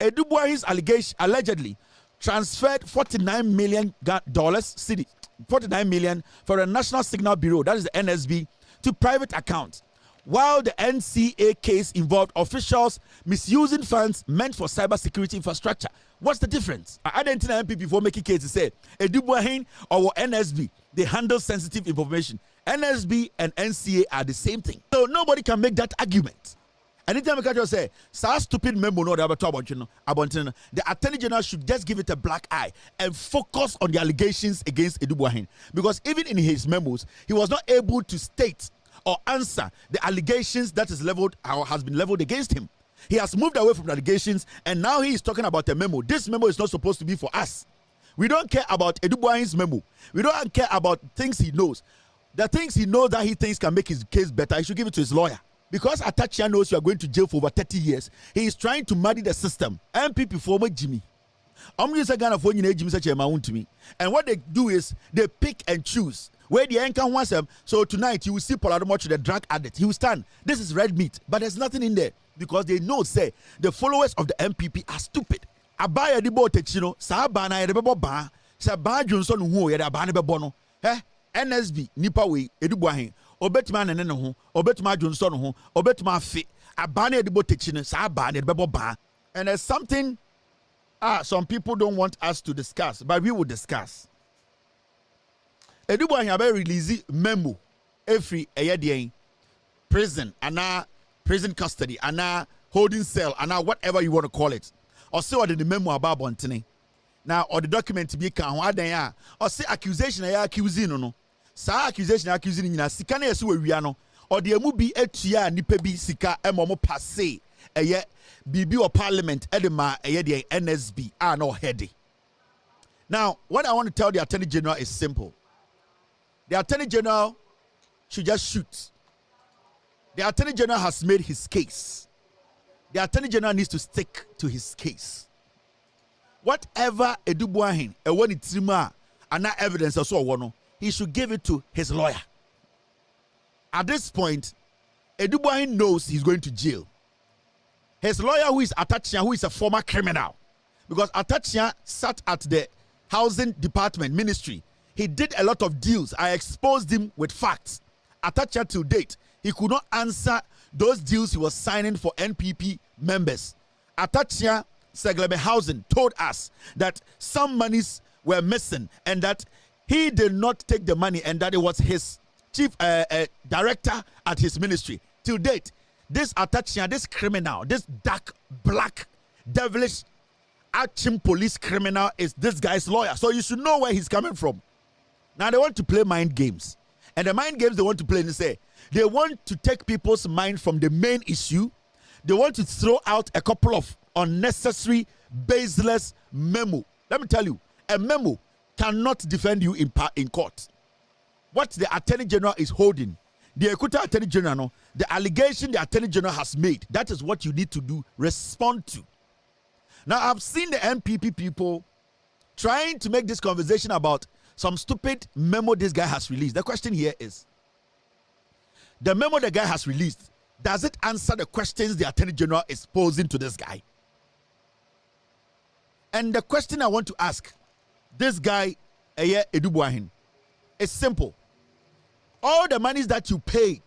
Eduahen's allegation allegedly transferred $49 million city, 49 million for a National Signal Bureau, that is the NSB, to private accounts, while the NCA case involved officials misusing funds meant for cybersecurity infrastructure. What's the difference? I didn't know MPP before making cases say Adu-Boahen or NSB, they handle sensitive information. NSB and NCA are the same thing. So nobody can make that argument. Anytime I can say, so stupid memo, no, the Attorney General should just give it a black eye and focus on the allegations against Adu-Boahen. Because even in his memos, he was not able to state or answer the allegations that is leveled or has been leveled against him. He has moved away from the allegations, and now he is talking about a memo. This memo is not supposed to be for us. We don't care about Adu-Boahen's memo. We don't care about things he knows. The things he knows that he thinks can make his case better, he should give it to his lawyer. Because Atachia knows you are going to jail for over 30 years, he is trying to muddy the system. MPP former Jimmy. I'm just a Ghana for you, Jimmy such a amount to me. And what they do is they pick and choose. Where the anchor wants them. So tonight you will see Paul Adomocho, the drug addict. He will stand. This is red meat, but there's nothing in there because they know, say, the followers of the MPP are stupid. Abaya di bo techino, sa bana yedebebo ba, sa ba Johnson who yeda bana bebono. NSB nipa we Adu-Boahen. Obetma nene ho, obetma Johnson ho, obetma fit. Abana yedebo techino, sa bana yedebebo ba. And there's something some people don't want us to discuss, but we will discuss. Eduahen have release memo every day prison and prison custody and holding cell and whatever you want to call it. Or say what the memo about Bontene. Now or the document to be can or say accusation accusing no. Sa accusation accusing na sika na yeso we no or the emu bi etua nipa bi sika emomo passe eye bibi or parliament edema eye the NSB no heady. Now what I want to tell the Attorney General is simple. The Attorney General should just shoot. The Attorney General has made his case. The Attorney General needs to stick to his case. Whatever Adu-Boahen, when it's and that evidence also one, he should give it to his lawyer. At this point, Adu-Boahen knows he's going to jail. His lawyer, who is Atachia, who is a former criminal, because Atachia sat at the housing department ministry. He did a lot of deals. I exposed him with facts. Atachia to date, he could not answer those deals he was signing for NPP members. Atachia Seglebe Housing told us that some monies were missing and that he did not take the money and that it was his chief director at his ministry. To date, this Atachia, this criminal, this dark, black, devilish, arching police criminal is this guy's lawyer. So you should know where he's coming from. Now they want to play mind games. And the mind games they want to play, they say, they want to take people's mind from the main issue. They want to throw out a couple of unnecessary, baseless memo. Let me tell you, a memo cannot defend you in court. What the Attorney General is holding, the Ekuta Attorney General, the allegation the Attorney General has made, that is what you need to do, respond to. Now, I've seen the MPP people trying to make this conversation about some stupid memo this guy has released. The question here is, the memo the guy has released, does it answer the questions the Attorney General is posing to this guy? And the question I want to ask this guy, Adu-Boahen, is simple. All the monies that you paid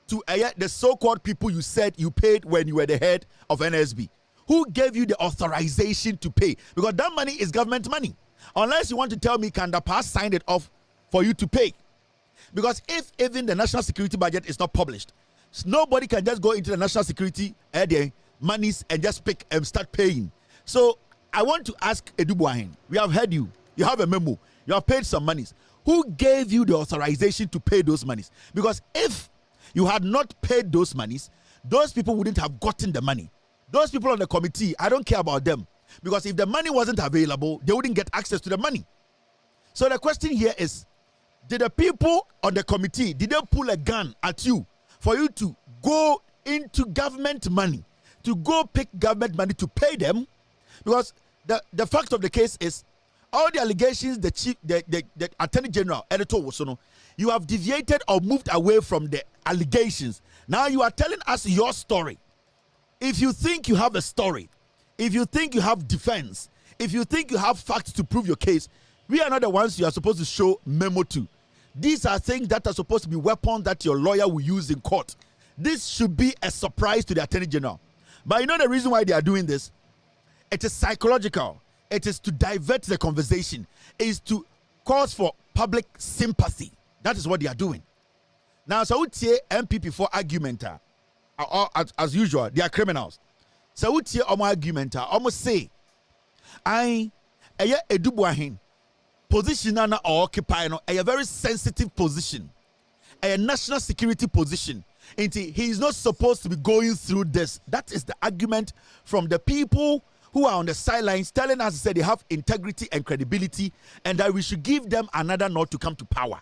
to the so-called people you said you paid when you were the head of NSB, who gave you the authorization to pay? Because that money is government money. Unless you want to tell me Kandapar signed it off for you to pay. Because if even the national security budget is not published, nobody can just go into the national security monies and just pick and start paying. So I want to ask Adu-Boahen, we have heard you. You have a memo. You have paid some monies. Who gave you the authorization to pay those monies? Because if you had not paid those monies, those people wouldn't have gotten the money. Those people on the committee, I don't care about them. Because if the money wasn't available, they wouldn't get access to the money. So the question here is, did the people on the committee, did they pull a gun at you for you to go into government money, to go pick government money to pay them? Because the fact of the case is, all the allegations the Attorney General, Editor Wosono, you have deviated or moved away from the allegations. Now you are telling us your story. If you think you have a story, if you think you have defense, if you think you have facts to prove your case, we are not the ones you are supposed to show memo to. These are things that are supposed to be weapons that your lawyer will use in court. This should be a surprise to the Attorney General. But you know the reason why they are doing this? It is psychological. It is to divert the conversation. It is to cause for public sympathy. That is what they are doing. Now, so we say MPP for argument, as usual, they are criminals. So we say argument, almost say, Adu-Boahen position na occupy no a very sensitive position, a national security position. And he is not supposed to be going through this. That is the argument from the people who are on the sidelines telling us that they have integrity and credibility and that we should give them another nod to come to power.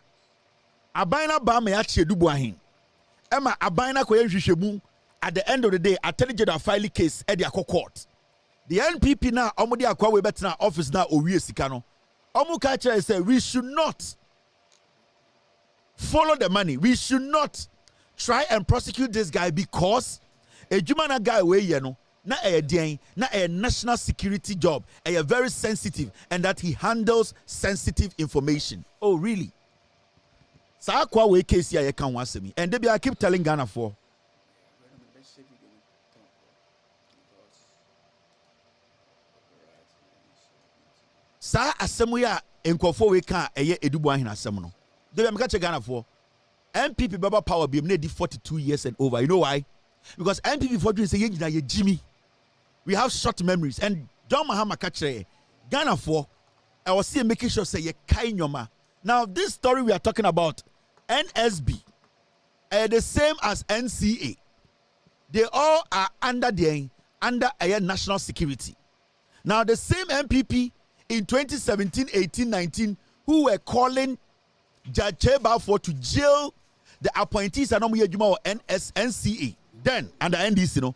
Abaina ba me achi Adu-Boahen. Emma abaina koye hwehwemu at the end of the day Attorney General file case at the court. The NPP now omo de akwa we betena office now owie sika no. Omo ka kire say we should not follow the money. We should not try and prosecute this guy because a human guy we ye no na a national security job, a very sensitive, and that he handles sensitive information. Oh really? Sa kwa we case here can once me. And I keep telling Ghana for sa asemu ya enkofo we kan eye Adu-Boahen asemu no. Debi am ka che Ghana for MPP Baba Power be made 42 years and over. You know why? Because MPP for doing say ye Jimmy. We have short memories. And John Mahama kachere Ghana for I was saying making sure say ye kai nyoma. Now this story we are talking about, NSB, the same as NCA. They all are under a national security. Now the same MPP in 2017, 18, 19 who were calling Judge Cheba to jail the appointees and NCA then under NDC, you know.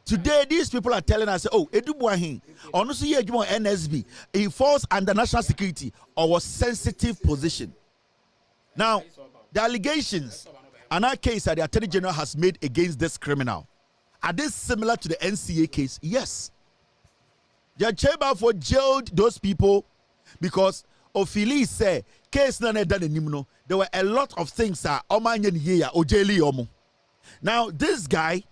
Today these people are telling us, oh, Adu-Boahen, honestly, NSB, he falls under national security or was sensitive position. Now, the allegations and our case that the Attorney General has made against this criminal, are they similar to the NCA case? Yes. Judge Cheba jailed those people because Ophili said, case na done in there were a lot of things now this guy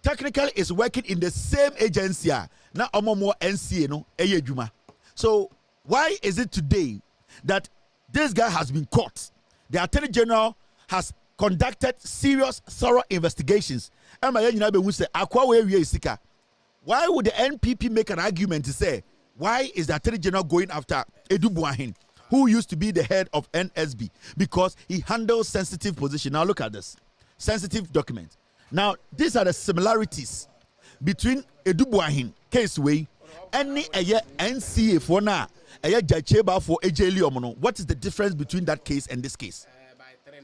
technically is working in the same agency na more NCA no ejuma. So why is it today that this guy has been caught? The Attorney General has conducted serious, thorough investigations. Why would the NPP make an argument to say, why is the Attorney General going after Adu-Boahen, who used to be the head of NSB? Because he handles sensitive position. Now look at this. Sensitive document. Now, these are the similarities between Adu-Boahen case way and NCA for now. What is the difference between that case and this case?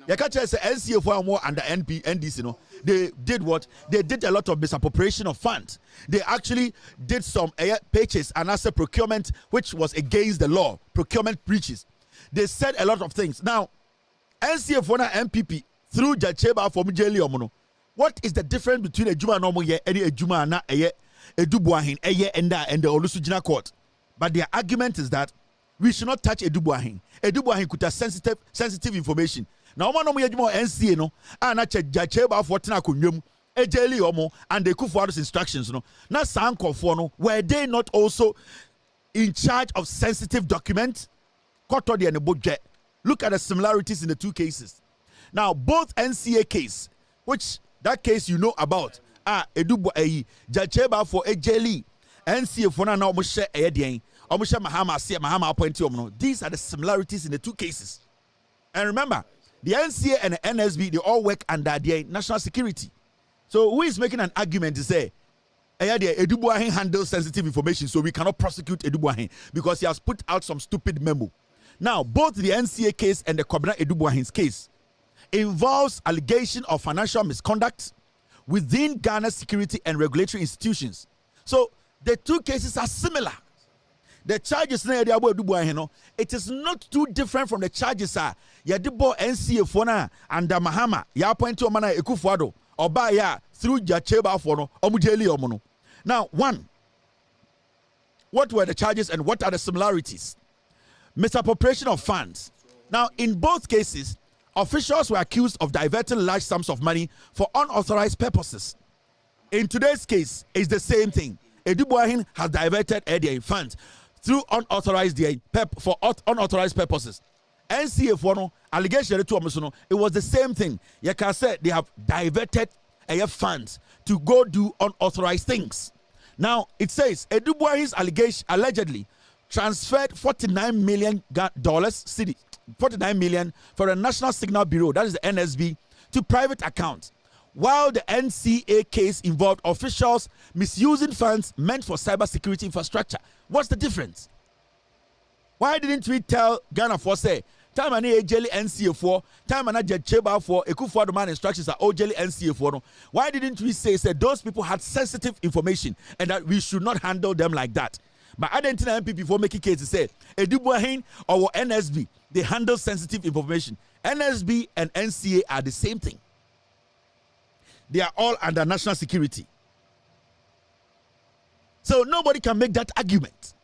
You can't say NCA for more under NDC, you know. They did what? They did a lot of misappropriation of funds. They actually did some purchase and asset procurement, which was against the law, procurement breaches. They said a lot of things. Now, NCA for now MPP through Jacheba for Mujeli. What is the difference between a Juma normal year and a Juma na Adu-Boahen and the Olusujina court? But their argument is that we should not touch Adu-Boahen. Adu-Boahen could have sensitive information. Now, one of my NCA no, and I check Jacheba for Tina Kunyum, Ejeli Omo, and they could follow instructions. No, now Sanko for no, were they not also in charge of sensitive documents? Kotodi and the budget. Look at the similarities in the two cases. Now, both NCA case, which that case you know about, Adu-Boahen, Jacheba for Ejeli, NCA for now, Moshe Edian, Omusha Mahama appointee. These are the similarities in the two cases. And remember, the NCA and the NSB, they all work under their national security. So who is making an argument to say, Adu-Boahen handles sensitive information, so we cannot prosecute Adu-Boahen because he has put out some stupid memo. Now, both the NCA case and the Kobina Adu-Boahen's case involves allegation of financial misconduct within Ghana's security and regulatory institutions. So the two cases are similar. The charges na yadi abo Adu-Boahen no, it is not too different from the charges yadi bo NCA for na and Mahama ya appoint to mana Ekufuado oba ya through Jacheba for no omujeli omono. Now one, What were the charges and what are the similarities? Misappropriation of funds. Now, in both cases, officials were accused of diverting large sums of money for unauthorized purposes. In today's case, it's the same thing. Adu-Boahen has diverted their funds through unauthorized purposes. NCA for no allegation to it was the same thing. You can say they have diverted funds to go do unauthorized things. Now it says Adu-Boahen's allegation allegedly transferred $49 million cedi, 49 million for the National Signal Bureau, that is the NSB, to private accounts, while the NCA case involved officials misusing funds meant for cybersecurity infrastructure. What's the difference? Why didn't we tell Ghana for say time and a jelly NCA for time and a cheba for a coup for the man instructions are all jelly NCA for no? Why didn't we say those people had sensitive information and that we should not handle them like that? But I didn't know before making cases say Eduahen or NSB, they handle sensitive information. NSB and NCA are the same thing. They are all under national security. So nobody can make that argument.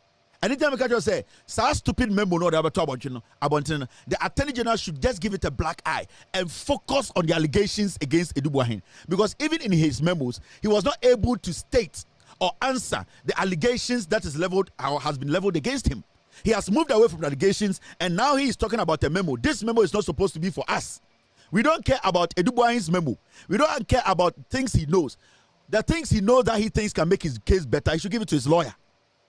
Anytime we can say, "Sa stupid memo no the Attorney General should just give it a black eye and focus on the allegations against Eduahen." Because even in his memos, he was not able to state or answer the allegations that is leveled or has been leveled against him. He has moved away from the allegations and now he is talking about a memo. This memo is not supposed to be for us. We don't care about Adu-Boahen's memo. We don't care about things he knows. The things he knows that he thinks can make his case better, he should give it to his lawyer.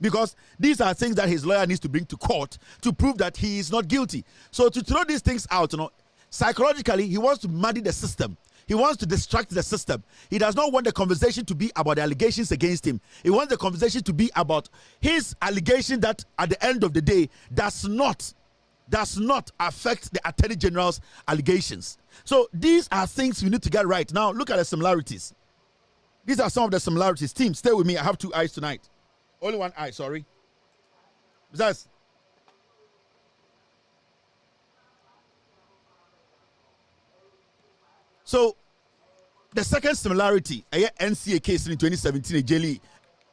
Because these are things that his lawyer needs to bring to court to prove that he is not guilty. So to throw these things out, psychologically, he wants to muddy the system. He wants to distract the system. He does not want the conversation to be about the allegations against him. He wants the conversation to be about his allegation that at the end of the day does not affect the Attorney General's allegations. So these are things we need to get right. Now look at the similarities. These are some of the similarities. Team, stay with me. I have two eyes tonight. Only one eye, sorry. Besides, so the second similarity, a NCA case in 2017, Jelly,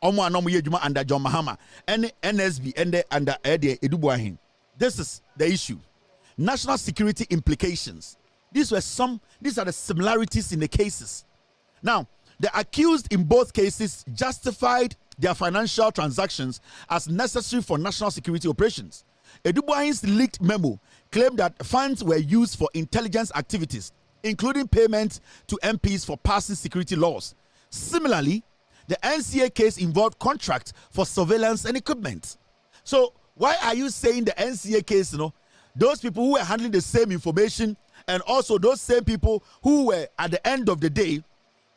Omo Anomo Yejuma under John Mahama, and NSB and under Adu-Boahen. This is the issue. National security implications. These are the similarities in the cases. Now, the accused in both cases justified their financial transactions as necessary for national security operations. Adu-Boahen's leaked memo claimed that funds were used for intelligence activities, including payments to MPs for passing security laws. Similarly, the NCA case involved contracts for surveillance and equipment. So why are you saying the NCA case, those people who were handling the same information and also those same people who were at the end of the day,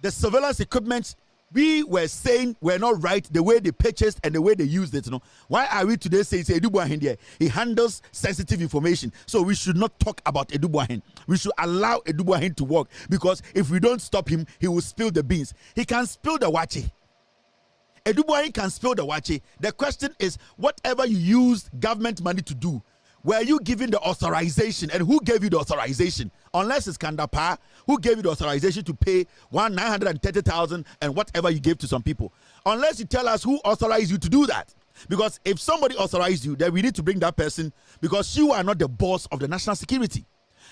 the surveillance equipment we were saying were not right the way they purchased and the way they used it. Why are we today saying Adu-Boahen there? He handles sensitive information. So we should not talk about Adu-Boahen. We should allow Adu-Boahen to work because if we don't stop him, he will spill the beans. He can spill the wache. Adu-Boahen can spill the wache. The question is, whatever you use government money to do, were you given the authorization? And who gave you the authorization? Unless it's Kandapa, who gave you the authorization to pay 930,000 and whatever you gave to some people. Unless you tell us who authorized you to do that. Because if somebody authorized you, then we need to bring that person because you are not the boss of the national security.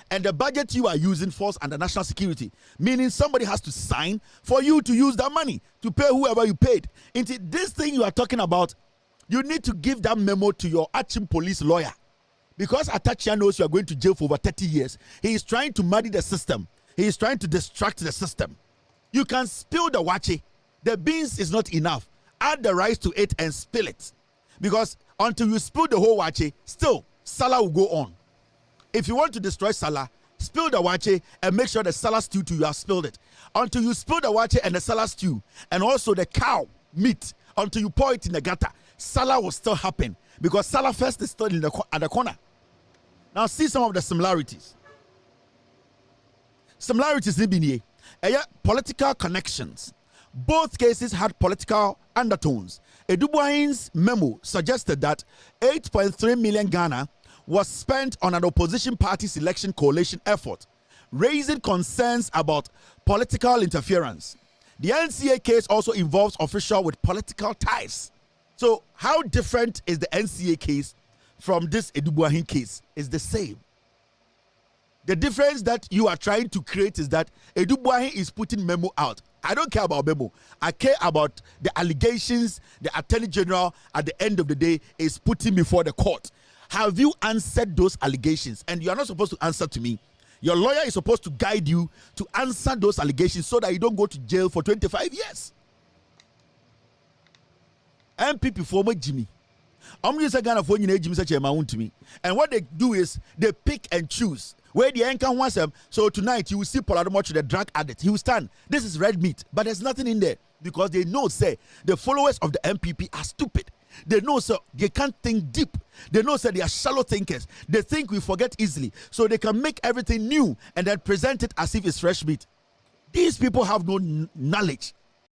And the budget you are using falls under national security, meaning somebody has to sign for you to use that money to pay whoever you paid. Into this thing you are talking about, you need to give that memo to your Achim police lawyer. Because Atachia knows you are going to jail for over 30 years, he is trying to muddy the system. He is trying to distract the system. You can spill the wache. The beans is not enough. Add the rice to it and spill it. Because until you spill the whole wache, still, Salah will go on. If you want to destroy Salah, spill the wache and make sure the Salah stew too, you have spilled it. Until you spill the wache and the Salah stew, and also the cow meat, until you pour it in the gutter, Salah will still happen. Because Salah first is still at the corner. Now see some of the similarities. Similarities in Biniye. Political connections. Both cases had political undertones. Adu-Boahen's memo suggested that 8.3 million Ghana was spent on an opposition party's election coalition effort, raising concerns about political interference. The NCA case also involves officials with political ties. So how different is the NCA case from this Adu-Boahen case? It's the same. The difference that you are trying to create is that Eduahen is putting memo out. I don't care about memo. I care about the allegations the Attorney General at the end of the day is putting before the court. Have you answered those allegations? And you are not supposed to answer to me. Your lawyer is supposed to guide you to answer those allegations so that you don't go to jail for 25 years. MPP former Jimmy. I'm just a Ghana for you, Jimmy such a amount to me. And what they do is they pick and choose. Where the anchor wants them. So tonight you will see Paul Adomocho, the drug addict. He will stand. This is red meat, but there's nothing in there because they know, say, the followers of the MPP are stupid. They know, sir, they can't think deep. They know, sir, they are shallow thinkers. They think we forget easily, so they can make everything new and then present it as if it's fresh meat. These people have no knowledge.